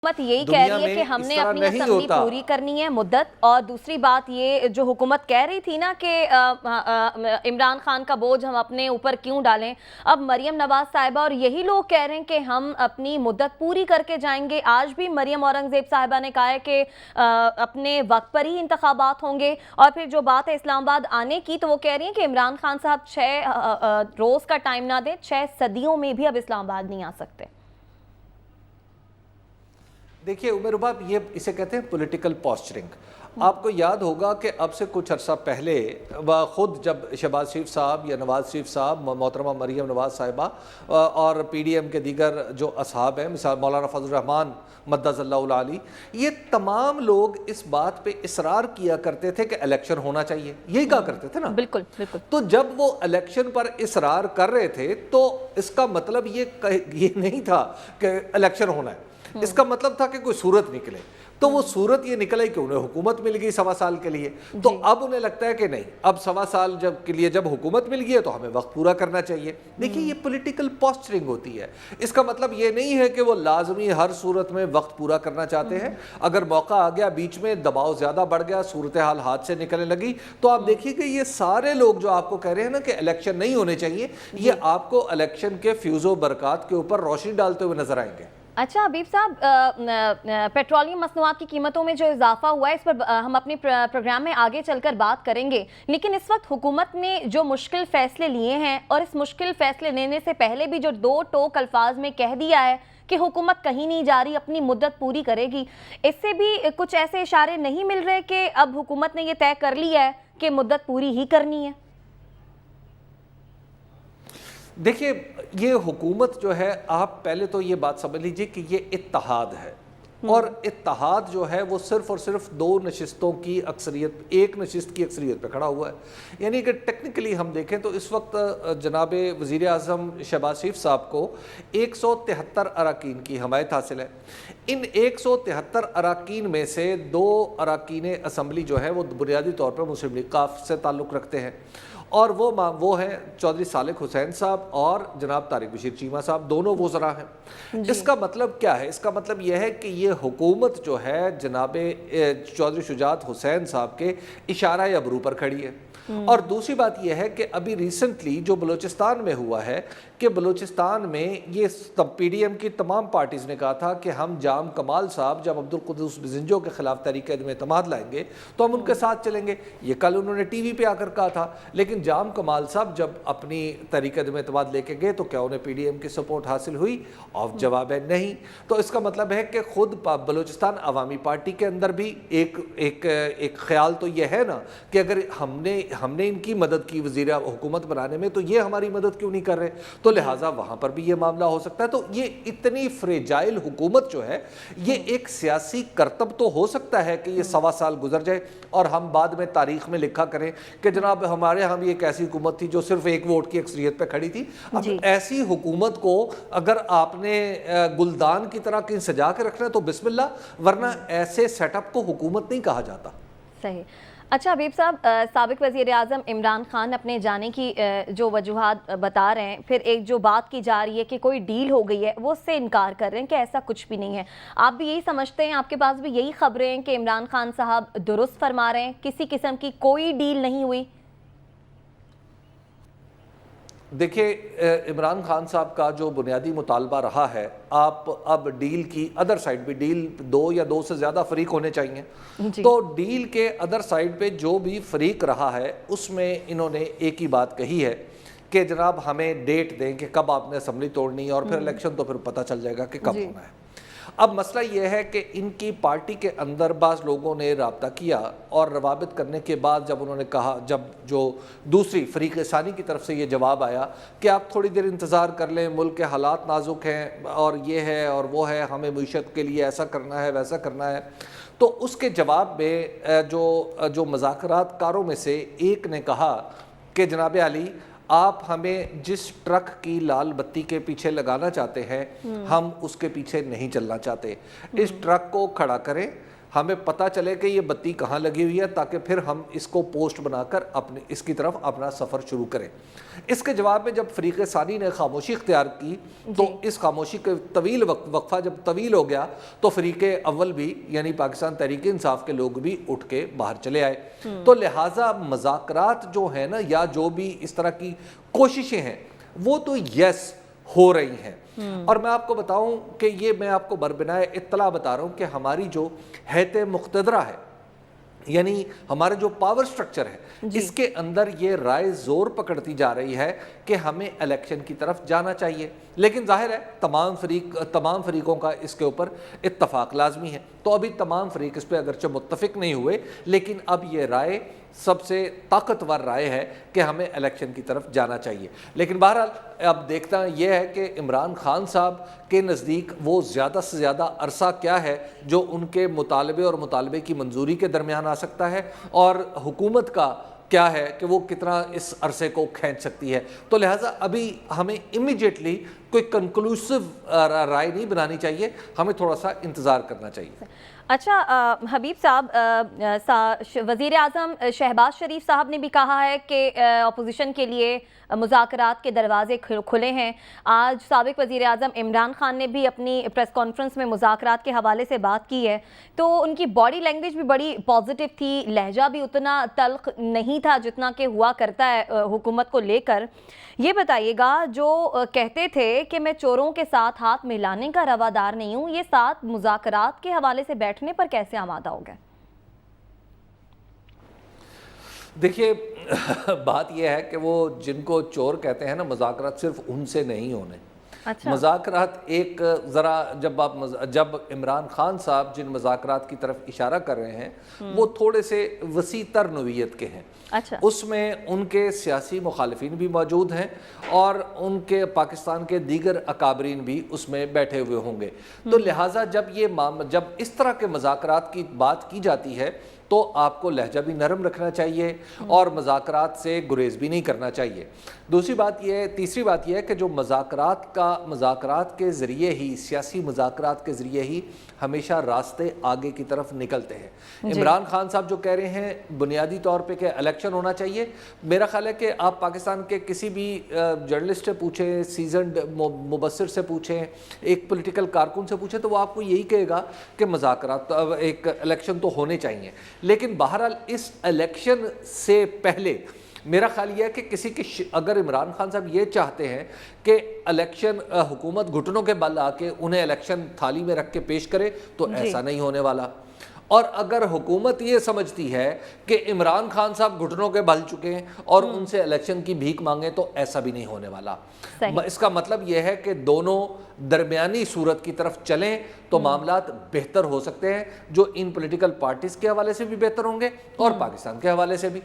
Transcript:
حکومت یہی کہہ رہی ہے کہ ہم نے اپنی اسمبلی پوری کرنی ہے مدت، اور دوسری بات یہ جو حکومت کہہ رہی تھی نا کہ عمران خان کا بوجھ ہم اپنے اوپر کیوں ڈالیں، اب مریم نواز صاحبہ اور یہی لوگ کہہ رہے ہیں کہ ہم اپنی مدت پوری کر کے جائیں گے۔ آج بھی مریم اورنگزیب صاحبہ نے کہا ہے کہ اپنے وقت پر ہی انتخابات ہوں گے، اور پھر جو بات ہے اسلام آباد آنے کی تو وہ کہہ رہی ہیں کہ عمران خان صاحب 6 روز کا ٹائم نہ دیں، 6 صدیوں میں بھی اب اسلام آباد نہیں آ سکتے۔ دیکھیے عمر باب، یہ اسے کہتے ہیں پولیٹیکل پوسچرنگ۔ آپ کو یاد ہوگا کہ اب سے کچھ عرصہ پہلے خود جب شہباز شریف صاحب یا نواز شریف صاحب، محترمہ مریم نواز صاحبہ اور پی ڈی ایم کے دیگر جو اصحاب ہیں، مثال مولانا فضل الرحمان مدظ اللہ علی، یہ تمام لوگ اس بات پہ اصرار کیا کرتے تھے کہ الیکشن ہونا چاہیے، یہی کہا کرتے تھے نا۔ بالکل بالکل۔ تو جب وہ الیکشن پر اصرار کر رہے تھے تو اس کا مطلب یہ نہیں تھا کہ الیکشن ہونا ہے، اس کا مطلب تھا کہ کوئی صورت نکلے۔ تو وہ صورت یہ نکلا کہ انہیں حکومت مل گئی 1.25 سال کے لیے، تو اب انہیں لگتا ہے کہ نہیں، اب 1.25 سال کے لیے جب حکومت مل گئی ہے تو ہمیں وقت پورا کرنا چاہیے۔ دیکھیے یہ پولیٹیکل پوسچرنگ ہوتی ہے، اس کا مطلب یہ نہیں ہے کہ وہ لازمی ہر صورت میں وقت پورا کرنا چاہتے ہیں۔ اگر موقع آ گیا، بیچ میں دباؤ زیادہ بڑھ گیا، صورتحال ہاتھ سے نکلنے لگی، تو آپ دیکھیے کہ یہ سارے لوگ جو آپ کو کہہ رہے ہیں نا کہ الیکشن نہیں ہونے چاہیے، یہ آپ کو الیکشن کے فیوز و برکات کے اوپر روشنی ڈالتے ہوئے نظر آئیں گے۔ اچھا حبیب صاحب، پیٹرولیم مصنوعات کی قیمتوں میں جو اضافہ ہوا ہے اس پر ہم اپنے پروگرام میں آگے چل کر بات کریں گے، لیکن اس وقت حکومت نے جو مشکل فیصلے لیے ہیں اور اس مشکل فیصلے لینے سے پہلے بھی جو 2 ٹوک الفاظ میں کہہ دیا ہے کہ حکومت کہیں نہیں جا رہی، اپنی مدت پوری کرے گی، اس سے بھی کچھ ایسے اشارے نہیں مل رہے کہ اب حکومت نے یہ طے کر لیا ہے کہ مدت پوری ہی کرنی ہے؟ دیکھیے یہ حکومت جو ہے، آپ پہلے تو یہ بات سمجھ لیجئے کہ یہ اتحاد ہے، اور اتحاد جو ہے وہ صرف اور صرف 2 نشستوں کی اکثریت، 1 نشست کی اکثریت پہ کھڑا ہوا ہے۔ یعنی کہ ٹیکنیکلی ہم دیکھیں تو اس وقت جناب وزیر اعظم شہباز شریف صاحب کو 173 اراکین کی حمایت حاصل ہے۔ ان 173 اراکین میں سے 2 اراکین اسمبلی جو ہے وہ بنیادی طور پر مسلم لیگ ق سے تعلق رکھتے ہیں، اور وہ ہیں چودھری صالح حسین صاحب اور جناب طارق بشیر چیمہ صاحب، دونوں وزراء ہیں۔ اس کا مطلب کیا ہے؟ اس کا مطلب یہ ہے کہ یہ حکومت جو ہے جناب چودھری شجاعت حسین صاحب کے اشارہ ابرو پر کھڑی ہے۔ اور دوسری بات یہ ہے کہ ابھی ریسنٹلی جو بلوچستان میں ہوا ہے کہ بلوچستان میں یہ پی ڈی ایم کی تمام پارٹیز نے کہا تھا کہ ہم جام کمال صاحب جب عبدالقدوس بزنجو کے خلاف تحریک عدم اعتماد لائیں گے تو ہم ان کے ساتھ چلیں گے، یہ کل انہوں نے ٹی وی پہ آ کر کہا تھا۔ لیکن جام کمال صاحب جب اپنی تحریک عدم اعتماد لے کے گئے تو کیا انہیں پی ڈی ایم کی سپورٹ حاصل ہوئی؟ اور جواب ہے نہیں۔ تو اس کا مطلب ہے کہ خود بلوچستان عوامی پارٹی کے اندر بھی ایک خیال تو یہ ہے نا کہ اگر ہم نے ان کی مدد کی وزیر حکومت بنانے میں تو یہ ہماری مدد کیوں نہیں کر رہے، تو لہٰذا وہاں پر بھی یہ معاملہ ہو سکتا ہے۔ تو یہ اتنی فریجائل حکومت جو ہے، یہ ایک سیاسی کرتب تو ہو سکتا ہے کہ یہ 1.25 سال گزر جائے اور ہم بعد میں تاریخ میں لکھا کریں کہ جناب ہمارے ہاں بھی ایک ایسی حکومت تھی جو صرف 1 ووٹ کی اکثریت پہ کھڑی تھی۔ اب ایسی حکومت کو اگر آپ نے گلدان کی طرح کہیں سجا کے رکھنا ہے تو بسم اللہ، ورنہ ایسے سیٹ اپ کو حکومت نہیں کہا جاتا۔ صحیح۔ اچھا حبیب صاحب، سابق وزیر اعظم عمران خان اپنے جانے کی جو وجوہات بتا رہے ہیں، پھر ایک جو بات کی جا رہی ہے کہ کوئی ڈیل ہو گئی ہے، وہ اس سے انکار کر رہے ہیں کہ ایسا کچھ بھی نہیں ہے۔ آپ بھی یہی سمجھتے ہیں؟ آپ کے پاس بھی یہی خبریں ہیں کہ عمران خان صاحب درست فرما رہے ہیں، کسی قسم کی کوئی ڈیل نہیں ہوئی؟ دیکھیں عمران خان صاحب کا جو بنیادی مطالبہ رہا ہے، آپ اب ڈیل کی ادر سائڈ بھی، ڈیل 2 یا 2 سے زیادہ فریق ہونے چاہیے، تو ڈیل کے ادر سائڈ پہ جو بھی فریق رہا ہے اس میں انہوں نے ایک ہی بات کہی ہے کہ جناب ہمیں ڈیٹ دیں کہ کب آپ نے اسمبلی توڑنی ہے، اور پھر الیکشن تو پھر پتہ چل جائے گا کہ کب ہونا ہے۔ اب مسئلہ یہ ہے کہ ان کی پارٹی کے اندر بعض لوگوں نے رابطہ کیا، اور روابط کرنے کے بعد جب انہوں نے کہا، جب جو دوسری فریق ثانی کی طرف سے یہ جواب آیا کہ آپ تھوڑی دیر انتظار کر لیں، ملک کے حالات نازک ہیں اور یہ ہے اور وہ ہے، ہمیں معیشت کے لیے ایسا کرنا ہے ویسا کرنا ہے، تو اس کے جواب میں جو مذاکرات کاروں میں سے ایک نے کہا کہ جناب علی، آپ ہمیں جس ٹرک کی لال بتی کے پیچھے لگانا چاہتے ہیں، ہم اس کے پیچھے نہیں چلنا چاہتے، اس ٹرک کو کھڑا کریں، ہمیں پتہ چلے کہ یہ بتی کہاں لگی ہوئی ہے تاکہ پھر ہم اس کو پوسٹ بنا کر اس کی طرف اپنا سفر شروع کریں۔ اس کے جواب میں جب فریق ثانی نے خاموشی اختیار کی تو اس خاموشی کے طویل وقفہ جب طویل ہو گیا تو فریق اول بھی یعنی پاکستان تحریک انصاف کے لوگ بھی اٹھ کے باہر چلے آئے۔ تو لہٰذا مذاکرات جو ہیں نا یا جو بھی اس طرح کی کوششیں ہیں وہ تو یس ہو رہی ہیں، اور میں آپ کو بتاؤں کہ یہ میں آپ کو بربنائے اطلاع بتا رہا ہوں کہ ہماری جو ہیئت مقتدرہ ہے یعنی ہمارا جو پاور سٹرکچر ہے اس کے اندر یہ رائے زور پکڑتی جا رہی ہے کہ ہمیں الیکشن کی طرف جانا چاہیے، لیکن ظاہر ہے تمام فریقوں کا اس کے اوپر اتفاق لازمی ہے۔ تو ابھی تمام فریق اس پہ اگرچہ متفق نہیں ہوئے لیکن اب یہ رائے سب سے طاقتور رائے ہے کہ ہمیں الیکشن کی طرف جانا چاہیے۔ لیکن بہرحال اب دیکھنا یہ ہے کہ عمران خان صاحب کے نزدیک وہ زیادہ سے زیادہ عرصہ کیا ہے جو ان کے مطالبے اور مطالبے کی منظوری کے درمیان آ سکتا ہے، اور حکومت کا کیا ہے کہ وہ کتنا اس عرصے کو کھینچ سکتی ہے۔ تو لہٰذا ابھی ہمیں امیڈیٹلی کوئی کنکلوسیو رائے نہیں بنانی چاہیے، ہمیں تھوڑا سا انتظار کرنا چاہیے۔ اچھا حبیب صاحب، وزیر اعظم شہباز شریف صاحب نے بھی کہا ہے کہ اپوزیشن کے لیے مذاکرات کے دروازے کھلے ہیں۔ آج سابق وزیر اعظم عمران خان نے بھی اپنی پریس کانفرنس میں مذاکرات کے حوالے سے بات کی ہے، تو ان کی باڈی لینگویج بھی بڑی پازیٹیو تھی، لہجہ بھی اتنا تلخ نہیں تھا جتنا کہ ہوا کرتا ہے حکومت کو لے کر۔ یہ بتائیے گا، جو کہتے تھے کہ میں چوروں کے ساتھ ہاتھ ملانے کا روادار نہیں ہوں، یہ ساتھ مذاکرات کے حوالے سے بیٹھنے پر کیسے آمادہ ہو گئے؟ دیکھیے بات یہ ہے کہ وہ جن کو چور کہتے ہیں نا، مذاکرات صرف ان سے نہیں ہونے۔ مذاکرات ایک ذرا جب عمران خان صاحب جن مذاکرات کی طرف اشارہ کر رہے ہیں وہ تھوڑے سے وسیع تر نوعیت کے ہیں۔ اس میں ان کے سیاسی مخالفین بھی موجود ہیں اور ان کے پاکستان کے دیگر اکابرین بھی اس میں بیٹھے ہوئے ہوں گے۔ تو لہٰذا جب اس طرح کے مذاکرات کی بات کی جاتی ہے تو آپ کو لہجہ بھی نرم رکھنا چاہیے اور مذاکرات سے گریز بھی نہیں کرنا چاہیے۔ تیسری بات یہ ہے کہ جو مذاکرات کے ذریعے ہی، سیاسی مذاکرات کے ذریعے ہی ہمیشہ راستے آگے کی طرف نکلتے ہیں۔ عمران خان صاحب جو کہہ رہے ہیں بنیادی طور پہ کہ الیکشن ہونا چاہیے، میرا خیال ہے کہ آپ پاکستان کے کسی بھی جرنلسٹ سے پوچھیں، سیزنڈ مبصر سے پوچھیں، ایک پولیٹیکل کارکن سے پوچھیں تو وہ آپ کو یہی کہے گا کہ مذاکرات ایک الیکشن تو ہونے چاہیے۔ لیکن بہرحال اس الیکشن سے پہلے میرا خیال یہ ہے کہ اگر عمران خان صاحب یہ چاہتے ہیں کہ الیکشن حکومت گھٹنوں کے بل آ کے انہیں الیکشن تھالی میں رکھ کے پیش کرے تو ایسا نہیں ہونے والا، اور اگر حکومت یہ سمجھتی ہے کہ عمران خان صاحب گھٹنوں کے بل چکے ہیں اور ان سے الیکشن کی بھیک مانگیں تو ایسا بھی نہیں ہونے والا۔ اس کا مطلب یہ ہے کہ دونوں درمیانی صورت کی طرف چلیں تو معاملات بہتر ہو سکتے ہیں، جو ان پولیٹیکل پارٹیز کے حوالے سے بھی بہتر ہوں گے اور پاکستان کے حوالے سے بھی۔